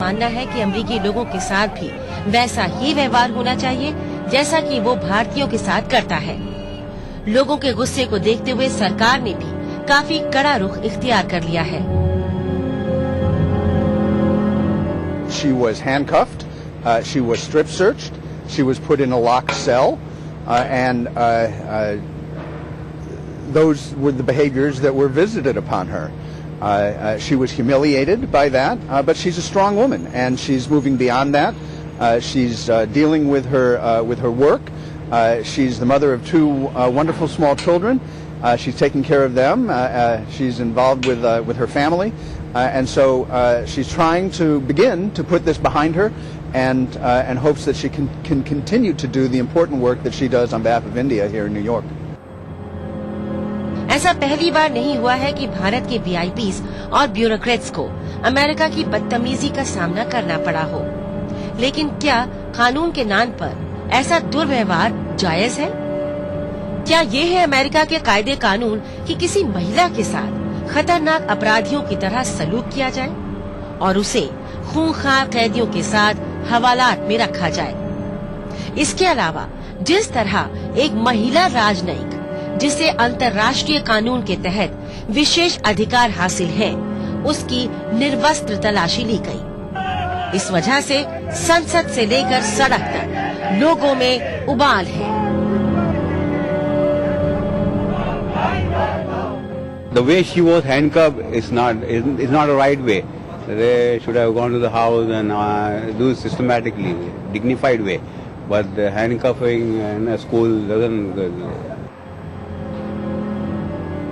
मानना है कि अमेरिकी लोगों के साथ भी वैसा ही व्यवहार होना चाहिए जैसा कि वो भारतीयों के साथ करता है। लोगों के गुस्से को देखते हुए सरकार ने भी काफी कड़ा रुख इख्तियार कर लिया है। She was handcuffed, she was strip searched, she was put in a locked cell, and those were the behaviors that were visited upon her. She was humiliated by that, but she's a strong woman, and she's moving beyond that. She's dealing with her work. She's the mother of two wonderful small children. She's taking care of them. She's involved with her family, and so she's trying to begin to put this behind her, and hopes that she can continue to do the important work that she does on behalf of India here in New York. ऐसा पहली बार नहीं हुआ है कि भारत के VIPs और bureaucrats को America की बदतमीजी का सामना करना पड़ा हो। लेकिन क्या कानून के नाम पर ऐसा दुर्व्यवहार जायज है? क्या ये है अमेरिका के कायदे कानून कि किसी महिला के साथ खतरनाक अपराधियों की तरह सलूक किया जाए और उसे खूंखार कैदियों के साथ हवालात में रखा जाए? इसके अलावा जिस तरह एक महिला राजनयिक जिसे अंतर्राष्ट्रीय कानून के तहत विशेष अधिकार हासिल है, उसकी निर्वस्त्र तलाशी ली गई। इस वजह से संसद से लेकर सड़क तक लोगों में उबाल है। The way she was handcuffed is not a right way. They should have gone to the house and do it systematically, dignified way. But the handcuffing in a school doesn't.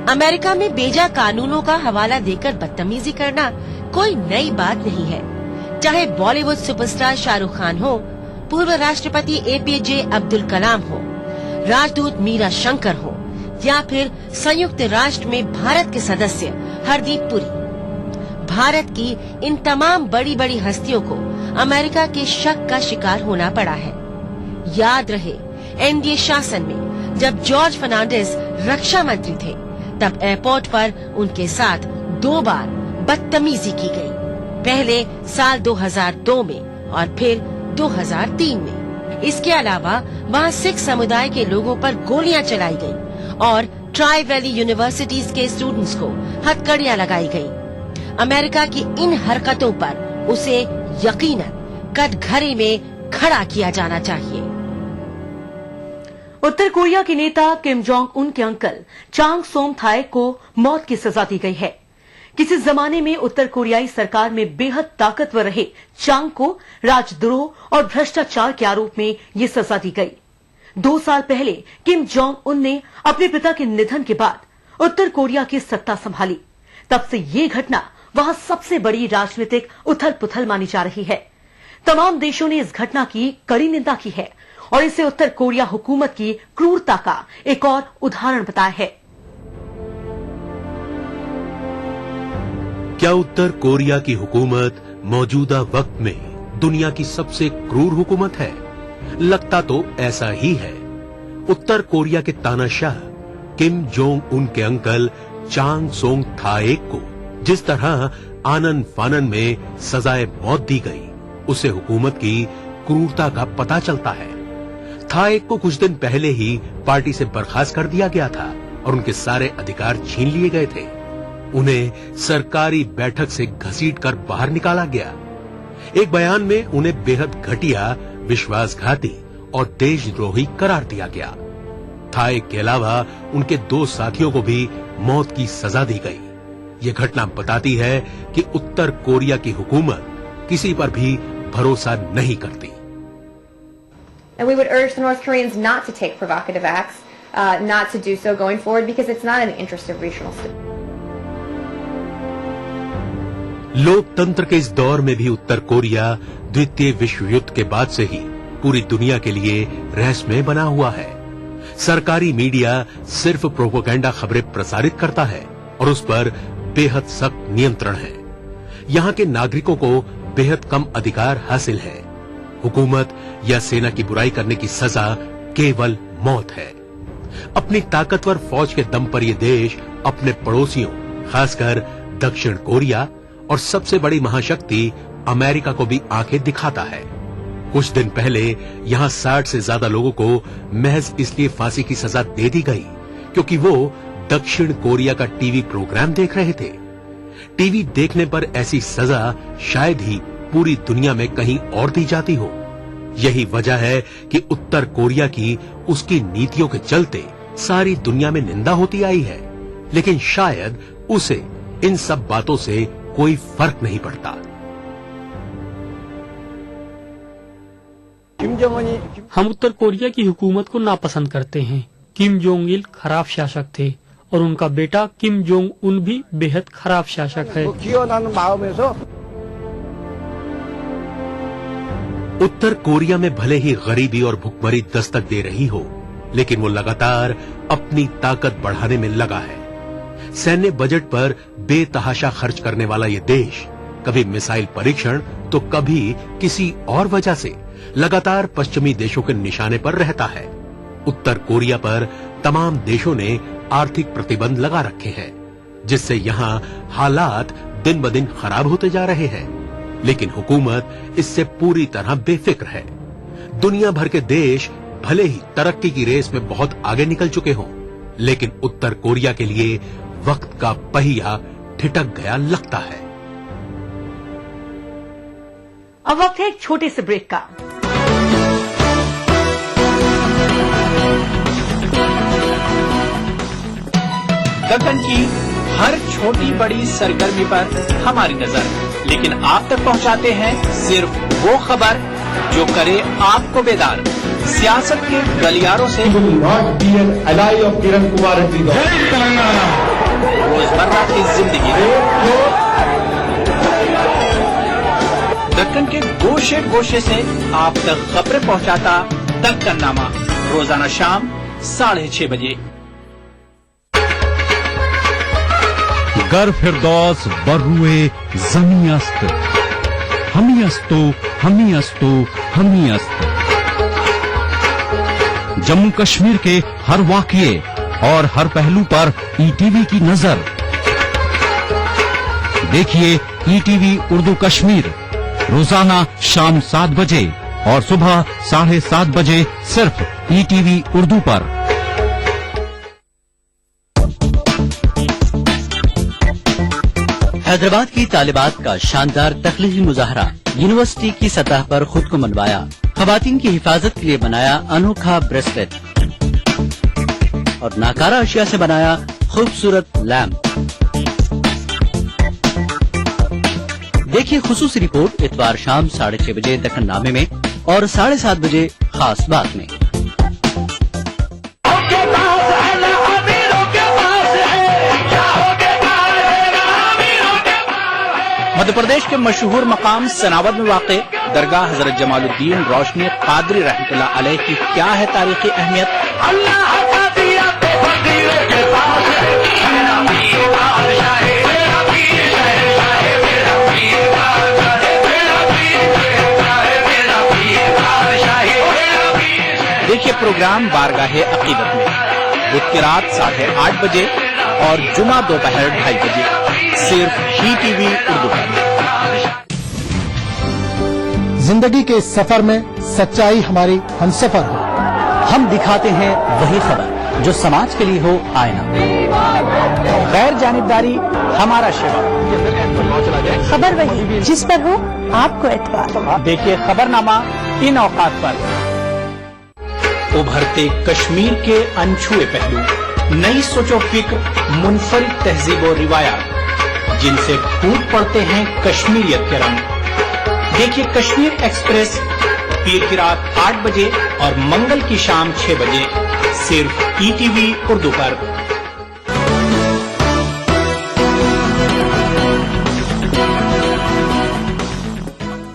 America में बेजा कानूनों का हवाला देकर बदतमीजी करना कोई नई बात नहीं है। चाहे बॉलीवुड सुपरस्टार शाहरुख खान हो, पूर्व राष्ट्रपति एपीजे अब्दुल कलाम हो, राजदूत मीरा शंकर हो या फिर संयुक्त राष्ट्र में भारत के सदस्य हरदीप पुरी। भारत की इन तमाम बड़ी बड़ी हस्तियों को अमेरिका के शक का शिकार होना पड़ा है। याद रहे, एनडीए शासन में जब जॉर्ज फर्नांडिस रक्षा मंत्री थे, तब एयरपोर्ट पर उनके साथ 2 बार बदतमीजी की गई। पहले साल 2002 में और फिर 2003 में। इसके अलावा वहां सिख समुदाय के लोगों पर गोलियां चलाई गईं और ट्राई वैली यूनिवर्सिटीज के स्टूडेंट्स को हथकड़ियां लगाई गईं। अमेरिका की इन हरकतों पर उसे यकीनन कटघरे में खड़ा किया जाना चाहिए। उत्तर कोरिया के नेता किम जोंग उन के अंकल चांग सोम थाई को मौत की सजा दी गई है। किसी जमाने में उत्तर कोरियाई सरकार में बेहद ताकतवर रहे चांग को राजद्रोह और भ्रष्टाचार के आरोप में ये सजा दी गई। 2 साल पहले किम जोंग उन ने अपने पिता के निधन के बाद उत्तर कोरिया की सत्ता संभाली। तब से ये घटना वहां सबसे बड़ी राजनीतिक उथल पुथल मानी जा रही है। तमाम देशों ने इस घटना की कड़ी निंदा की है और इसे उत्तर कोरिया हुकूमत की क्रूरता का एक और उदाहरण बताया है। क्या उत्तर कोरिया की हुकूमत मौजूदा वक्त में दुनिया की सबसे क्रूर हुकूमत है? लगता तो ऐसा ही है। उत्तर कोरिया के तानाशाह किम जोंग उन के अंकल चांग सोंग थाएक को जिस तरह आनन फानन में सजाए मौत दी गई, उसे हुकूमत की क्रूरता का पता चलता है। थाएक को कुछ दिन पहले ही पार्टी से बर्खास्त कर दिया गया था और उनके सारे अधिकार छीन लिए गए थे। उन्हें सरकारी बैठक से घसीटकर बाहर निकाला गया। एक बयान में उन्हें बेहद घटिया, विश्वासघाती और देशद्रोही करार दिया गया। थाएक के अलावा उनके 2 साथियों को भी मौत की सजा दी गई। ये घटना बताती है कि उत्तर कोरिया की हुकूमत किसी पर भी भरोसा नहीं करती। And we would urge the North Koreans not to take provocative acts, not to do so going forward, because it's not in the interest of regional stability. लोकतंत्र के इस दौर में भी उत्तर कोरिया द्वितीय विश्व युद्ध के बाद से ही पूरी दुनिया के लिए रहस्यमय बना हुआ है। सरकारी मीडिया सिर्फ प्रोपेगेंडा खबरें प्रसारित करता है और उस पर बेहद सख्त नियंत्रण है। यहाँ के नागरिकों को बेहद कम अधिकार हासिल है। हुकूमत या सेना की बुराई करने की सजा केवल मौत है। अपनी ताकतवर फौज के दम पर यह देश अपने पड़ोसियों, खासकर दक्षिण कोरिया और सबसे बड़ी महाशक्ति अमेरिका को भी आंखें दिखाता है। कुछ दिन पहले यहां 60 से ज्यादा लोगों को महज इसलिए फांसी की सजा दे दी गई क्योंकि वो दक्षिण कोरिया का टीवी प्रोग्राम देख रहे थे। टीवी देखने पर ऐसी सजा शायद ही पूरी दुनिया में कहीं और दी जाती हो। यही वजह है कि उत्तर कोरिया की उसकी नीतियों के चलते सारी दुनिया में निंदा होती आई है, लेकिन शायद उसे इन सब बातों से कोई फर्क नहीं पड़ता। हम उत्तर कोरिया की हुकूमत को नापसंद करते हैं। किम जोंग इल खराब शासक थे और उनका बेटा किम जोंग उन भी बेहद खराब शासक है। उत्तर कोरिया में भले ही गरीबी और भुखमरी दस्तक दे रही हो, लेकिन वो लगातार अपनी ताकत बढ़ाने में लगा है। सैन्य बजट पर बेतहाशा खर्च करने वाला ये देश कभी मिसाइल परीक्षण तो कभी किसी और वजह से लगातार पश्चिमी देशों के निशाने पर रहता है। उत्तर कोरिया पर तमाम देशों ने आर्थिक प्रतिबंध लगा रखे हैं, जिससे यहां हालात दिन ब दिन खराब होते जा रहे हैं। लेकिन हुकूमत इससे पूरी तरह बेफिक्र है। दुनिया भर के देश भले ही तरक्की की रेस में बहुत आगे निकल चुके हों, लेकिन उत्तर कोरिया के लिए वक्त का पहिया ठिठक गया लगता है। अब वक्त है एक छोटे से ब्रेक का। दक्कन की हर छोटी बड़ी सरगर्मी पर हमारी नजर, लेकिन आप तक पहुंचाते हैं सिर्फ वो खबर जो करे आपको बेदार। सियासत के गलियारों से रोजमर्रा की जिंदगी, दक्कन के गोशे गोशे से आप तक खबरें पहुंचाता दक्कननामा, रोजाना शाम 6:30 बजे। गर फिरदौस बर्रुए जमी अस्त, हमी अस्तो हमी अस्तो हमी अस्त। जम्मू कश्मीर के हर वाकये और हर पहलू पर ईटीवी की नजर। देखिए ईटीवी उर्दू कश्मीर रोजाना शाम 7 बजे और सुबह 7:30 बजे सिर्फ ईटीवी उर्दू पर। हैदराबाद की तालिबात का शानदार तख्लीकी मुजाहरा, यूनिवर्सिटी की सतह पर खुद को मनवाया, खवातीन की हिफाजत के लिए बनाया अनोखा ब्रेसलेट और नाकारा अशिया से बनाया खूबसूरत लैम्प। देखिए खुसूसी रिपोर्ट इतवार शाम 6:30 बजे दक्कननामे में और 7:30 बजे खास बात में। मध्य प्रदेश के मशहूर मकाम सनावद में वाक़ दरगाह हजरत जमालुद्दीन रोशनी कादरी रहमतुल्लाह अलैह की क्या है तारीखी अहमियत? देखिए प्रोग्राम बारगाहे अकीदत में बुध की रात 8:30 बजे और जुमा दोपहर 2:30 बजे सिर्फ ही टीवी उर्दू पर। जिंदगी के सफर में सच्चाई हमारी हमसफर हो। हम दिखाते हैं वही खबर जो समाज के लिए हो आईना। गैर जानिबदारी हमारा शिवा। खबर वही जिस पर हो आपको एतबार। देखिए खबरनामा इन औकात पर। उभरते कश्मीर के अनछुए पहलू, नई सोचो फिक्र, मुनफरिद तहजीब और रिवायात जिनसे फूट पड़ते हैं कश्मीरियत के रंग। देखिए कश्मीर एक्सप्रेस पीर की रात 8 बजे और मंगल की शाम 6 बजे सिर्फ ईटीवी उर्दू पर।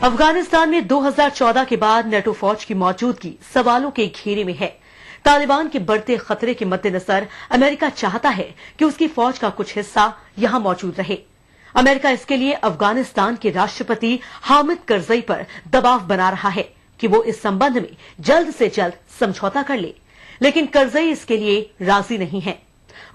अफगानिस्तान में 2014 के बाद नेटो फौज की मौजूदगी सवालों के घेरे में है। तालिबान के बढ़ते खतरे के मद्देनजर अमेरिका चाहता है कि उसकी फौज का कुछ हिस्सा यहां मौजूद रहे। अमेरिका इसके लिए अफगानिस्तान के राष्ट्रपति हामिद करजई पर दबाव बना रहा है कि वो इस संबंध में जल्द से जल्द समझौता कर ले, लेकिन करजई इसके लिए राजी नहीं है।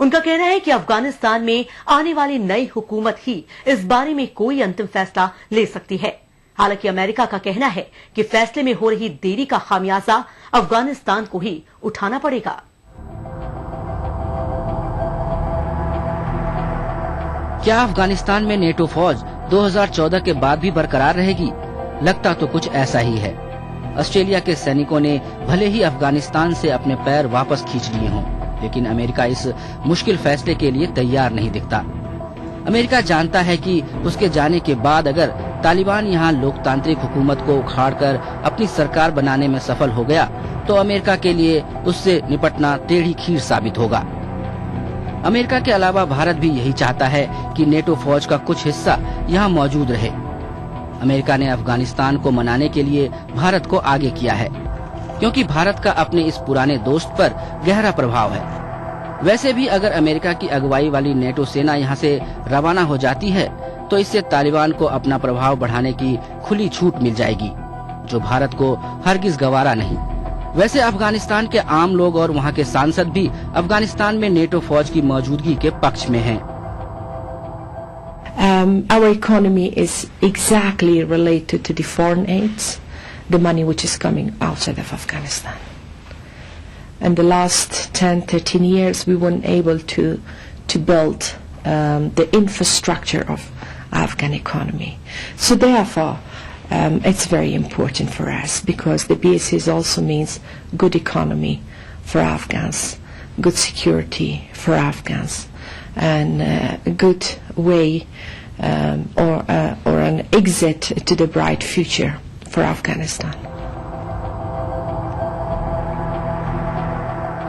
उनका कहना है कि अफगानिस्तान में आने वाली नई हुकूमत ही इस बारे में कोई अंतिम फैसला ले सकती है। हालांकि अमेरिका का कहना है कि फैसले में हो रही देरी का खामियाजा अफगानिस्तान को ही उठाना पड़ेगा। क्या अफगानिस्तान में नेटो फौज 2014 के बाद भी बरकरार रहेगी? लगता तो कुछ ऐसा ही है। ऑस्ट्रेलिया के सैनिकों ने भले ही अफगानिस्तान से अपने पैर वापस खींच लिए हों, लेकिन अमेरिका इस मुश्किल फैसले के लिए तैयार नहीं दिखता। अमेरिका जानता है कि उसके जाने के बाद अगर तालिबान यहाँ लोकतांत्रिक हुकूमत को उखाड़कर अपनी सरकार बनाने में सफल हो गया तो अमेरिका के लिए उससे निपटना टेढ़ी खीर साबित होगा। अमेरिका के अलावा भारत भी यही चाहता है कि नेटो फौज का कुछ हिस्सा यहाँ मौजूद रहे। अमेरिका ने अफगानिस्तान को मनाने के लिए भारत को आगे किया है, क्योंकि भारत का अपने इस पुराने दोस्त पर गहरा प्रभाव है। वैसे भी अगर अमेरिका की अगुवाई वाली नेटो सेना यहाँ से रवाना हो जाती है तो इससे तालिबान को अपना प्रभाव बढ़ाने की खुली छूट मिल जाएगी, जो भारत को हरगिज गवारा नहीं। वैसे अफगानिस्तान के आम लोग और वहाँ के सांसद भी अफगानिस्तान में नेटो फौज की मौजूदगी के पक्ष में हैं। Our economy is exactly related to the foreign aids, the money which is coming outside of Afghanistan. In the last 10-13 years, we weren't able to build the infrastructure of Afghan economy. So therefore, it's very important for us, because the BSAs also means good economy for Afghans, good security for Afghans, and a good way or an exit to the bright future for Afghanistan.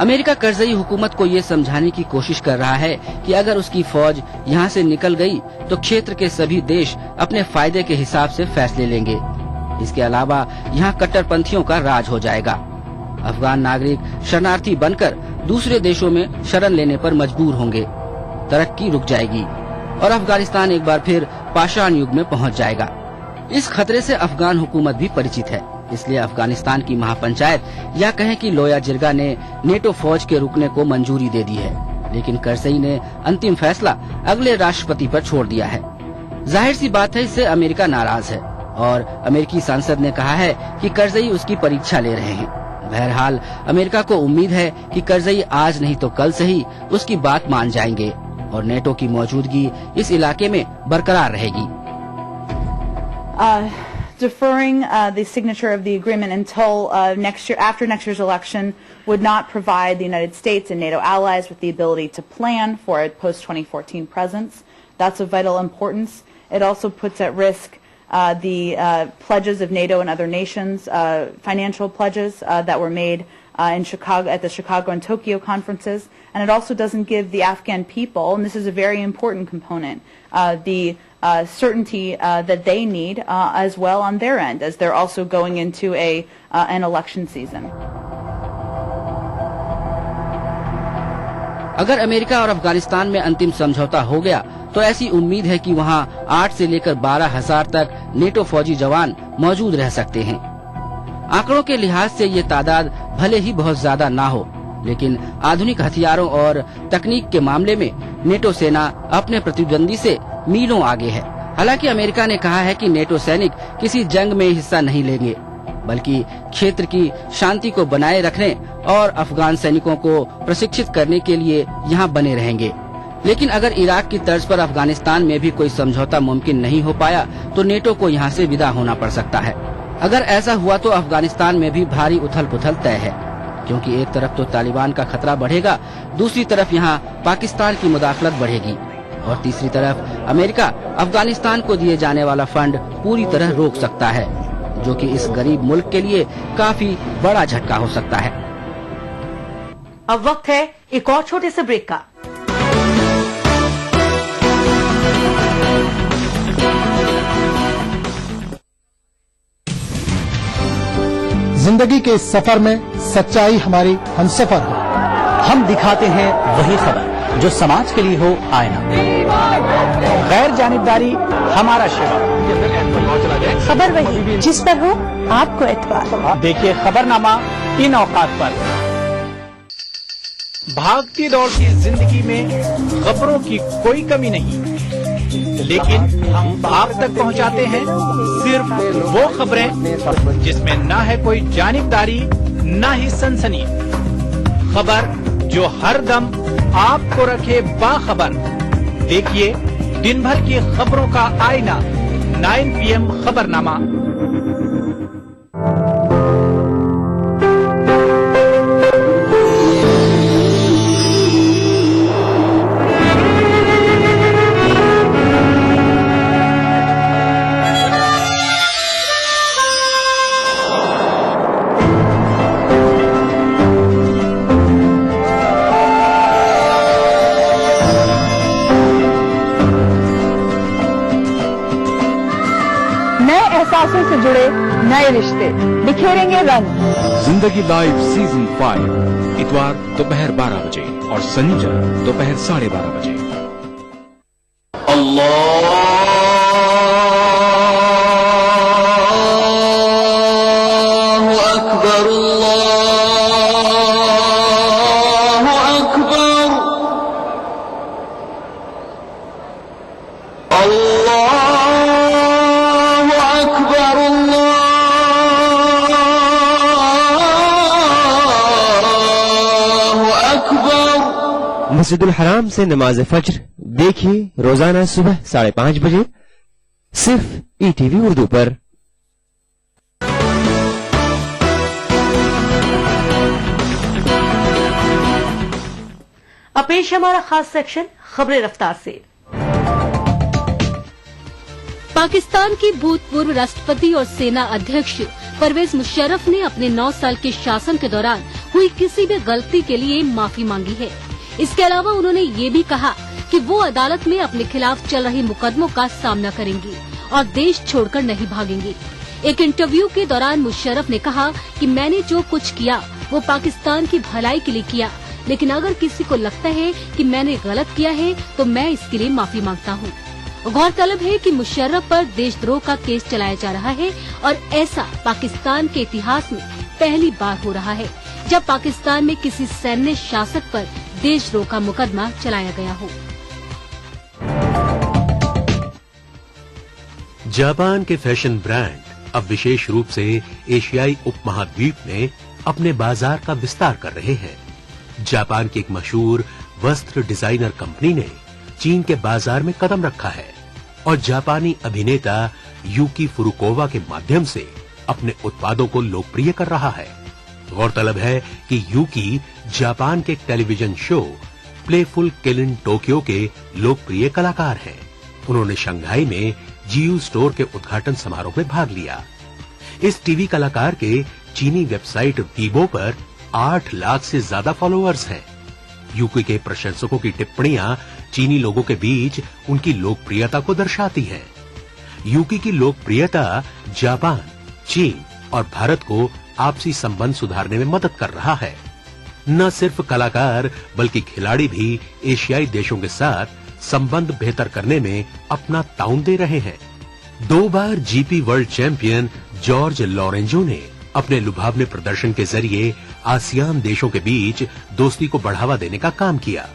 America Karzai हुकूमत को ये समझाने की कोशिश कर रहा है कि अगर उसकी फौज यहाँ से निकल गई तो क्षेत्र के सभी देश अपने फायदे के हिसाब से फैसले लेंगे। इसके अलावा यहाँ कट्टरपंथियों का राज हो जाएगा। अफगान नागरिक शरणार्थी बनकर दूसरे देशों में शरण लेने पर मजबूर होंगे, तरक्की रुक जाएगी और अफगानिस्तान एक बार फिर पाषाण युग में पहुँच जाएगा। इस खतरे से अफगान हुकूमत भी परिचित है, इसलिए अफगानिस्तान की महापंचायत या कहें कि लोया जिरगा ने नेटो फौज के रुकने को मंजूरी दे दी है, लेकिन करजई ने अंतिम फैसला अगले राष्ट्रपति पर छोड़ दिया है। जाहिर सी बात है, इससे अमेरिका नाराज है और अमेरिकी सांसद ने कहा है कि करजई उसकी परीक्षा ले रहे हैं। बहरहाल अमेरिका को उम्मीद है कि करजई आज नहीं तो कल सही उसकी बात मान जाएंगे और नेटो की मौजूदगी इस इलाके में बरकरार रहेगी। Deferring the signature of the agreement until after next year's election would not provide the United States and NATO allies with the ability to plan for a post-2014 presence. That's of vital importance. It also puts at risk the pledges of NATO and other nations, financial pledges that were made in Chicago at the Chicago and Tokyo conferences, and it also doesn't give the Afghan people, and this is a very important component, the certainty that they need as well on their end, as they're also going into an election season. अगर America और अफगानिस्तान में अंतिम समझौता हो गया तो ऐसी उम्मीद है कि वहां 8 से लेकर 12,000 तक नेटो फौजी जवान मौजूद रह सकते हैं। आंकड़ों के लिहाज से ये तादाद भले ही बहुत ज्यादा ना हो, लेकिन आधुनिक हथियारों और तकनीक के मामले में नेटो सेना अपने प्रतिद्वंदी से मीलों आगे है। हालांकि अमेरिका ने कहा है कि नेटो सैनिक किसी जंग में हिस्सा नहीं लेंगे, बल्कि क्षेत्र की शांति को बनाए रखने और अफगान सैनिकों को प्रशिक्षित करने के लिए यहाँ बने रहेंगे। लेकिन अगर इराक की तर्ज पर अफगानिस्तान में भी कोई समझौता मुमकिन नहीं हो पाया तो नेटो को यहाँ से विदा होना पड़ सकता है। अगर ऐसा हुआ तो अफगानिस्तान में भी भारी उथल पुथल तय है, क्योंकि एक तरफ तो तालिबान का खतरा बढ़ेगा, दूसरी तरफ यहाँ पाकिस्तान की मुदाखलत बढ़ेगी और तीसरी तरफ अमेरिका अफगानिस्तान को दिए जाने वाला फंड पूरी तरह रोक सकता है, जो कि इस गरीब मुल्क के लिए काफी बड़ा झटका हो सकता है। अब वक्त है एक और छोटे से ब्रेक का। जिंदगी के इस सफर में सच्चाई हमारी हमसफर हो। हम दिखाते हैं वही खबर जो समाज के लिए हो आईना। गैर जानिबदारी हमारा शिवा। खबर वही जिस पर हो आपको एतबार। देखिए खबरनामा इन औकात पर। भागती दौड़ती जिंदगी में खबरों की कोई कमी नहीं, लेकिन हम आप तक पहुंचाते हैं सिर्फ वो खबरें जिसमें ना है कोई जानिबदारी, ना ही सनसनी। खबर जो हर दम आपको रखे बाखबर। देखिए दिन भर की खबरों का आईना, 9 PM खबरनामा। एहसासों से जुड़े नए रिश्ते बिखेरेंगे रंग। जिंदगी लाइव सीजन 5 इतवार दोपहर 12 बजे और शनिवार दोपहर 12:30 बजे। मस्जिदुल हराम से नमाज फज्र देखिए रोजाना सुबह 5:30 बजे सिर्फ ईटीवी उर्दू पर। अब पेश है हमारा खास सेक्शन खबरें रफ्तार से। पाकिस्तान के भूतपूर्व राष्ट्रपति और सेना अध्यक्ष परवेज मुशर्रफ ने अपने 9 साल के शासन के दौरान हुई किसी भी गलती के लिए माफी मांगी है। इसके अलावा उन्होंने ये भी कहा कि वो अदालत में अपने खिलाफ चल रहे मुकदमों का सामना करेंगी और देश छोड़कर नहीं भागेंगी। एक इंटरव्यू के दौरान मुशर्रफ ने कहा कि मैंने जो कुछ किया वो पाकिस्तान की भलाई के लिए किया, लेकिन अगर किसी को लगता है कि मैंने गलत किया है तो मैं इसके लिए माफी मांगता हूँ। गौरतलब है कि मुशर्रफ पर देशद्रोह का केस चलाया जा रहा है और ऐसा पाकिस्तान के इतिहास में पहली बार हो रहा है जब पाकिस्तान में किसी सैन्य शासक पर देशद्रोह का मुकदमा चलाया गया हो। जापान के फैशन ब्रांड अब विशेष रूप से एशियाई उपमहाद्वीप में अपने बाजार का विस्तार कर रहे हैं। जापान की एक मशहूर वस्त्र डिजाइनर कंपनी ने चीन के बाजार में कदम रखा है और जापानी अभिनेता यूकी फुरुकोवा के माध्यम से अपने उत्पादों को लोकप्रिय कर रहा है। गौरतलब है कि यूकी जापान के टेलीविजन शो प्लेफुल किलिन टोक्यो के लोकप्रिय कलाकार हैं। उन्होंने शंघाई में जीयू स्टोर के उद्घाटन समारोह में भाग लिया। इस टीवी कलाकार के चीनी वेबसाइट वीबो पर 8 लाख से ज्यादा फॉलोअर्स हैं। यूकी के प्रशंसकों की टिप्पणियां चीनी लोगों के बीच उनकी लोकप्रियता को दर्शाती हैं। यूकी की लोकप्रियता जापान, चीन और भारत को आपसी संबंध सुधारने में मदद कर रहा है। न सिर्फ कलाकार बल्कि खिलाड़ी भी एशियाई देशों के साथ संबंध बेहतर करने में अपना ताउन दे रहे हैं। 2 बार GP world champion Jorge Lorenzo ने अपने लुभावने प्रदर्शन के जरिए आसियान देशों के बीच दोस्ती को बढ़ावा देने का काम किया।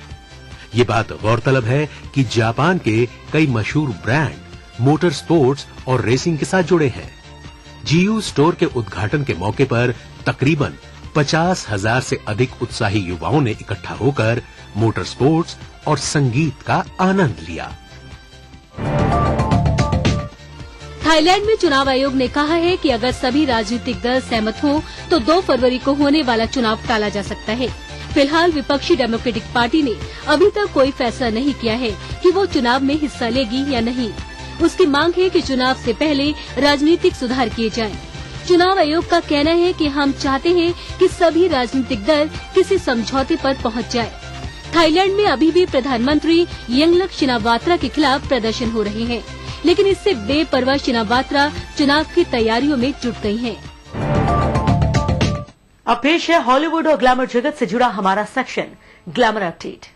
ये बात गौरतलब है कि जापान के कई मशहूर ब्रांड मोटर स्पोर्ट्स और रेसिंग के साथ जुड़े हैं। जीयू स्टोर के उद्घाटन के मौके पर तकरीबन 50,000 से अधिक उत्साही युवाओं ने इकट्ठा होकर मोटर स्पोर्ट्स और संगीत का आनंद लिया। थाईलैंड में चुनाव आयोग ने कहा है कि अगर सभी राजनीतिक दल सहमत हों तो 2 फरवरी को होने वाला चुनाव टाला जा सकता है। फिलहाल विपक्षी डेमोक्रेटिक पार्टी ने अभी तक कोई फैसला नहीं किया है कि वो चुनाव में हिस्सा लेगी या नहीं। उसकी मांग है कि चुनाव से पहले राजनीतिक सुधार किए जाएं। चुनाव आयोग का कहना है कि हम चाहते हैं कि सभी राजनीतिक दल किसी समझौते पर पहुंच जाए। थाईलैंड में अभी भी प्रधानमंत्री यंगलक शिनावात्रा के खिलाफ प्रदर्शन हो रहे हैं, लेकिन इससे बेपरवाह शिनावात्रा चुनाव की तैयारियों में जुट गई हैं। अब पेश है हॉलीवुड और ग्लैमर जगत से जुड़ा हमारा section glamour update.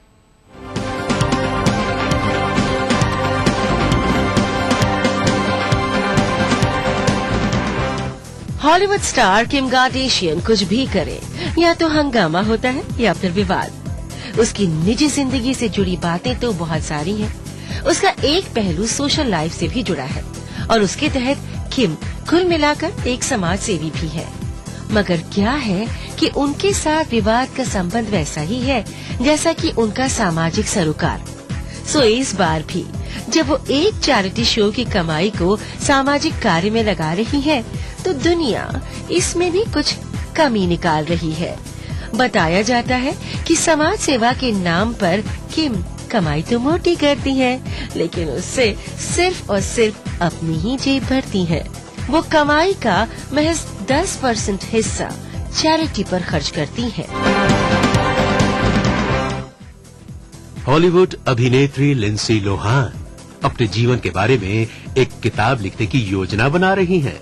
Hollywood star Kim Kardashian कुछ भी करे, या तो हंगामा होता है या फिर विवाद। उसकी निजी जिंदगी से जुड़ी बातें तो बहुत सारी हैं, उसका एक पहलू सोशल लाइफ से भी जुड़ा है और उसके तहत किम कुल मिलाकर एक समाज सेवी भी है। मगर क्या है कि उनके साथ विवाद का संबंध वैसा ही है जैसा कि उनका सामाजिक सरोकार। सो इस बार भी जब वो एक चैरिटी शो की कमाई को सामाजिक कार्य में लगा रही है तो दुनिया इसमें भी कुछ कमी निकाल रही है। बताया जाता है कि समाज सेवा के नाम पर किम कमाई तो मोटी करती हैं, लेकिन उससे सिर्फ और सिर्फ अपनी ही जेब भरती हैं। वो कमाई का महज 10% हिस्सा चैरिटी पर खर्च करती हैं। हॉलीवुड अभिनेत्री लिंडसे लोहान अपने जीवन के बारे में एक किताब लिखने की योजना बना रही हैं।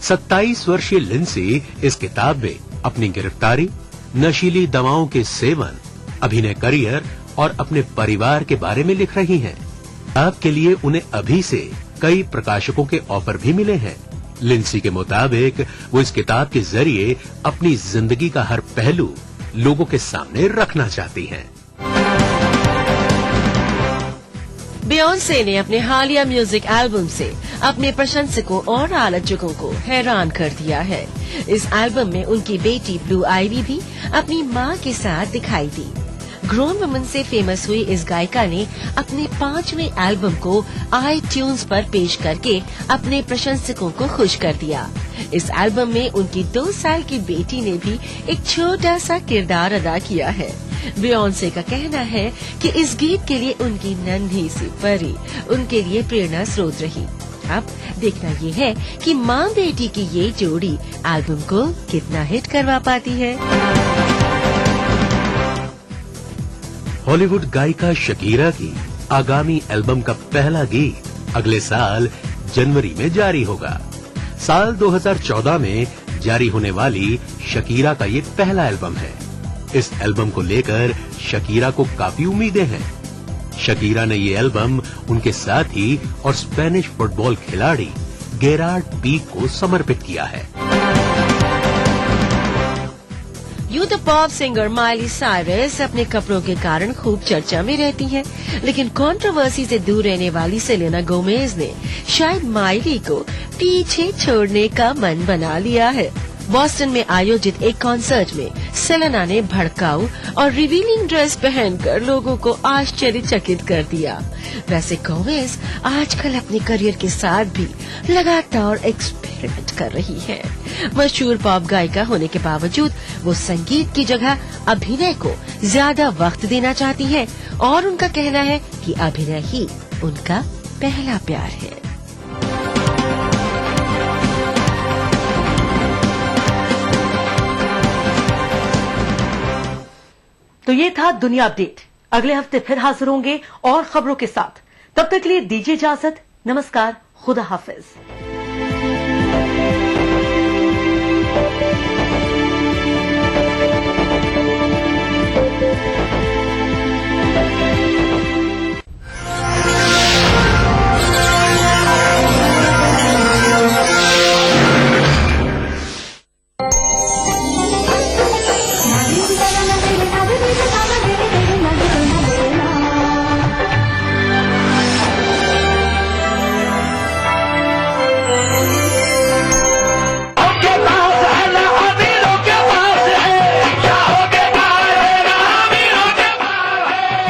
27 वर्षीय लिंडसे इस किताब में अपनी गिरफ्तारी, नशीली दवाओं के सेवन, अभिनय करियर और अपने परिवार के बारे में लिख रही हैं। किताब के लिए उन्हें अभी से कई प्रकाशकों के ऑफर भी मिले हैं। लिंडसे के मुताबिक वो इस किताब के जरिए अपनी जिंदगी का हर पहलू लोगों के सामने रखना चाहती हैं। बियोंसे ने अपने हालिया म्यूजिक एल्बम से अपने प्रशंसकों और आलोचकों को हैरान कर दिया है। इस एल्बम में उनकी बेटी ब्लू आइवी भी अपनी मां के साथ दिखाई दी। ग्रोन वुमन से फेमस हुई इस गायिका ने अपने 5वें एल्बम को iTunes पर पेश करके अपने प्रशंसकों को खुश कर दिया। इस एल्बम में उनकी 2 साल की बेटी ने भी एक छोटा सा किरदार अदा किया है। बियोंसे का कहना है कि इस गीत के लिए उनकी नन्ही सी परी उनके लिए प्रेरणा स्रोत रही। अब देखना ये है कि माँ बेटी की ये जोड़ी एल्बम को कितना हिट करवा पाती है। हॉलीवुड गायिका शकीरा की आगामी एल्बम का पहला गीत अगले साल जनवरी में जारी होगा। साल 2014 में जारी होने वाली शकीरा का ये पहला एल्बम है। इस एल्बम को लेकर शकीरा को काफी उम्मीदें हैं। शकीरा ने ये एल्बम उनके साथी और स्पेनिश फुटबॉल खिलाड़ी गेरार्ड पीक को समर्पित किया है। यूं तो पॉप सिंगर माइली साइरस अपने कपड़ों के कारण खूब चर्चा में रहती हैं, लेकिन कंट्रोवर्सी से दूर रहने वाली सेलेना गोमेज ने शायद माइली को पीछे छोड़ने का मन बना लिया है। बॉस्टन में आयोजित एक कॉन्सर्ट में सेलेना ने भड़काऊ और रिवीलिंग ड्रेस पहनकर लोगों को आश्चर्यचकित कर दिया। वैसे गोमेज आजकल अपने करियर के साथ भी लगातार एक्सपेरिमेंट कर रही है। मशहूर पॉप गायिका होने के बावजूद वो संगीत की जगह अभिनय को ज्यादा वक्त देना चाहती है और उनका कहना है कि अभिनय ही उनका पहला प्यार है। तो ये था दुनिया अपडेट। अगले हफ्ते फिर हाजिर होंगे और खबरों के साथ। तब तक के लिए दीजिए इजाजत। नमस्कार, खुदा हाफिज।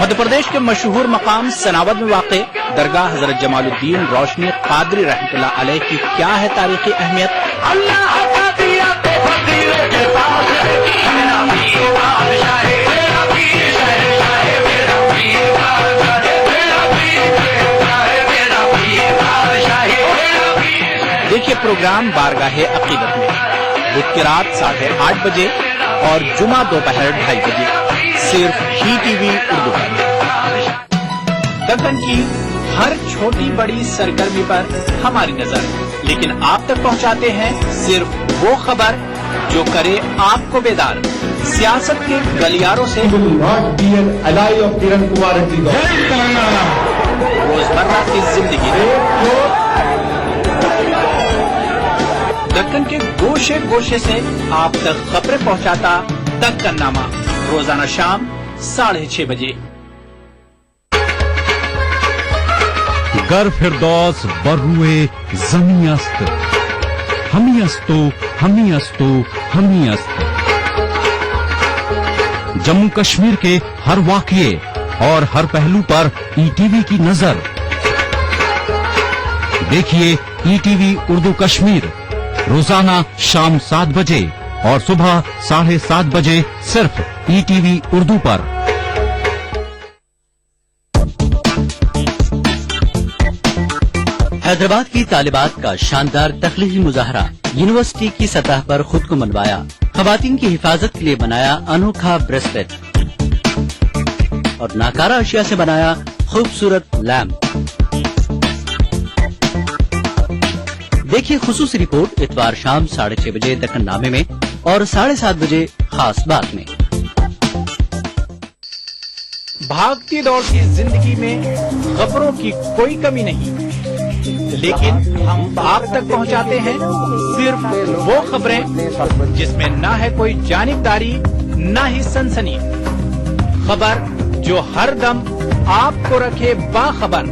मध्य प्रदेश के मशहूर मकाम सनावद में वाक़ दरगाह हजरत जमालुद्दीन रोशनी कादरी रहमतुल्लाह अलैह की क्या है तारीखी अहमियत? देखिए प्रोग्राम बारगाहे अकीदत में बुध की रात 8:30 बजे और जुमा दोपहर 2:30 बजे सिर्फ ही टीवी उर्दू पर। दक्कन की हर छोटी बड़ी सरगर्मी पर हमारी नजर, लेकिन आप तक पहुंचाते हैं सिर्फ वो खबर जो करे आपको बेदार। सियासत के गलियारों से रोजमर्रा की जिंदगी, दक्कन के गोशे गोशे से आप तक खबरें पहुंचाता दक्कननामा, रोजाना शाम 6:30 बजे। गर फिरदौस बर्रुए जमी अस्त, हमी अस्तो हमी अस्तो हमी अस्त। जम्मू कश्मीर के हर वाकये और हर पहलू पर ईटीवी की नजर। देखिए ईटीवी उर्दू कश्मीर रोजाना शाम 7 बजे और सुबह 7:30 बजे सिर्फ ईटीवी उर्दू पर। हैदराबाद की तालिबात का शानदार तख्लीकी मुजाहरा, यूनिवर्सिटी की सतह पर खुद को मनवाया, खवातीन की हिफाजत के लिए बनाया अनोखा ब्रेसलेट और नाकारा अशिया से बनाया खूबसूरत लैम्प। देखिए खुसूसी रिपोर्ट इतवार शाम 6:30 बजे दक्कन नामे में और 7:30 बजे खास बात में। भागती दौड़ती जिंदगी में खबरों की कोई कमी नहीं, लेकिन हम आप तक पहुंचाते हैं सिर्फ वो खबरें जिसमें ना है कोई जानिबदारी ना ही सनसनी। खबर जो हर दम आपको रखे बाखबर।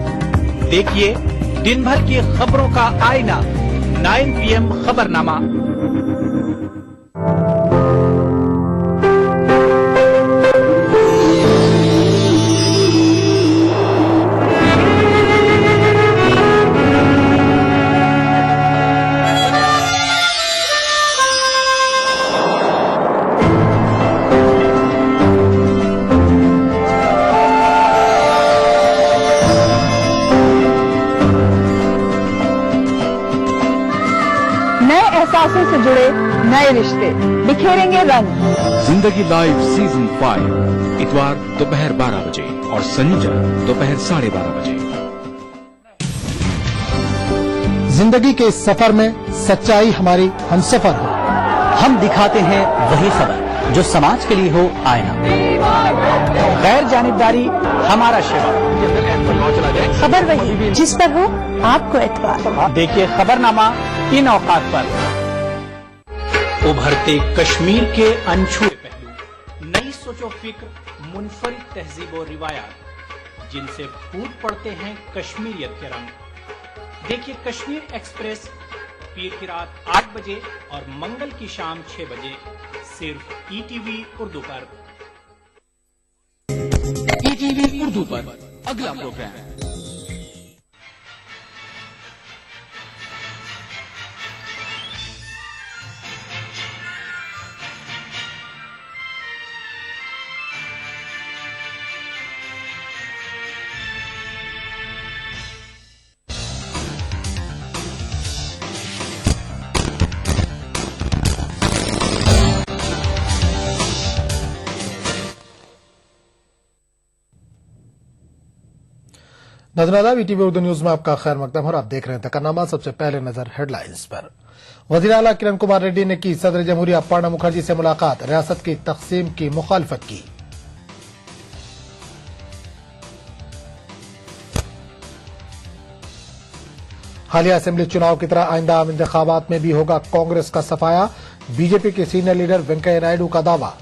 देखिए दिन भर की खबरों का आईना 9 PM खबरनामा। एहसासों से जुड़े नए रिश्ते बिखेरेंगे रंग। जिंदगी लाइव सीजन 5 इतवार दोपहर 12 बजे और शनिवार दोपहर 12:30 बजे। जिंदगी के इस सफर में सच्चाई हमारी हमसफर हो। हम दिखाते हैं वही खबर जो समाज के लिए हो आईना। गैर जानिबदारी हमारा शिवा। खबर वही जिस पर हो आपको एतबार। देखिए खबरनामा इन औकात पर। उभरते कश्मीर के अनछुए पहलू, नई सोचो फिक्र, मुनफरिद तहजीब और रिवायात जिनसे फूट पड़ते हैं कश्मीरियत के रंग। देखिए कश्मीर एक्सप्रेस पीर की रात 8 बजे और मंगल की शाम 6 बजे सिर्फ ईटीवी उर्दू पर। ईटीवी उर्दू पर अगला प्रोग्राम। नजर ईटीवी उर्दू न्यूज में आपका खैर मकदम और आप देख रहे हैं तकन्नामा। सबसे पहले नजर हेडलाइंस पर। वजीर आला किरण कुमार रेड्डी ने की सदर जमहूरिया प्रणब मुखर्जी से मुलाकात, रियासत की तकसीम की मुखालफत की। हालिया असेंबली चुनाव की तरह आइंदा आम इंतखाबात में भी होगा कांग्रेस का सफाया, बीजेपी के सीनियर लीडर वेंकैया नायडू का दावा।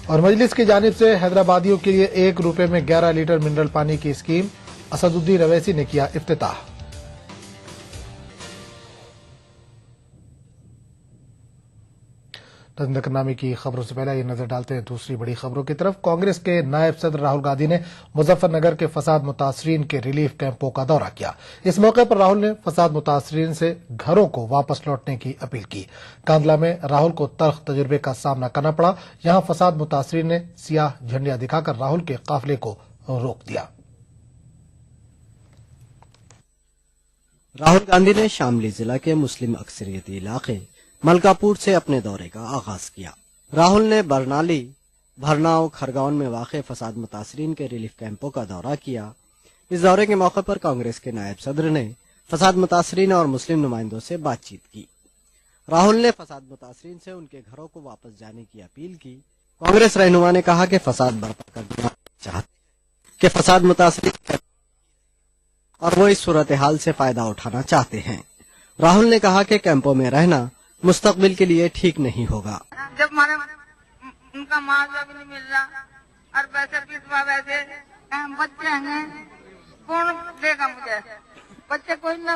और मजलिस की जानिब से हैदराबादियों के लिए 1 रुपए में 11 लीटर मिनरल पानी की स्कीम, असदुद्दीन अवैसी ने किया इफ्तिताह। नजरनामे की खबरों से पहले ये नजर डालते हैं दूसरी बड़ी खबरों की तरफ। कांग्रेस के नायब सदर राहुल गांधी ने मुजफ्फरनगर के फसाद मुतासरीन के रिलीफ कैंपों का दौरा किया। इस मौके पर राहुल ने फसाद मुतासरीन से घरों को वापस लौटने की अपील की। कांदला में राहुल को तल्ख तजुर्बे का सामना करना पड़ा। यहां फसाद मुतासरीन ने सियाह झंडियां दिखाकर राहुल के काफिले को रोक दिया। राहुल गांधी ने शामली जिला के मुस्लिम अक्सरियती इलाके मलकापुर से अपने दौरे का आगाज किया। राहुल ने बरनाली, भरनाव, खरगोन में वाक़ फसाद मुतासरीन के रिलीफ कैंपों का दौरा किया। इस दौरे के मौके पर कांग्रेस के नायब सदर ने फसाद मुतासरीन और मुस्लिम नुमाइंदों से बातचीत की। राहुल ने फसाद मुतासरीन से उनके घरों को वापस जाने की अपील की। कांग्रेस रहनुमा ने कहा कि फसाद बर्पा करना चाहते कि फसाद मुतासरीन और वो इस सूरत हाल से फायदा उठाना चाहते हैं। राहुल ने कहा कि कैंपों में रहना मुस्तकबिल के लिए ठीक नहीं होगा। जब हमारे उनका मुआवजा भी नहीं मिल रहा, और वैसे विधवा वैसे बच्चे हैं, कौन देगा मुझे? बच्चे कोई ना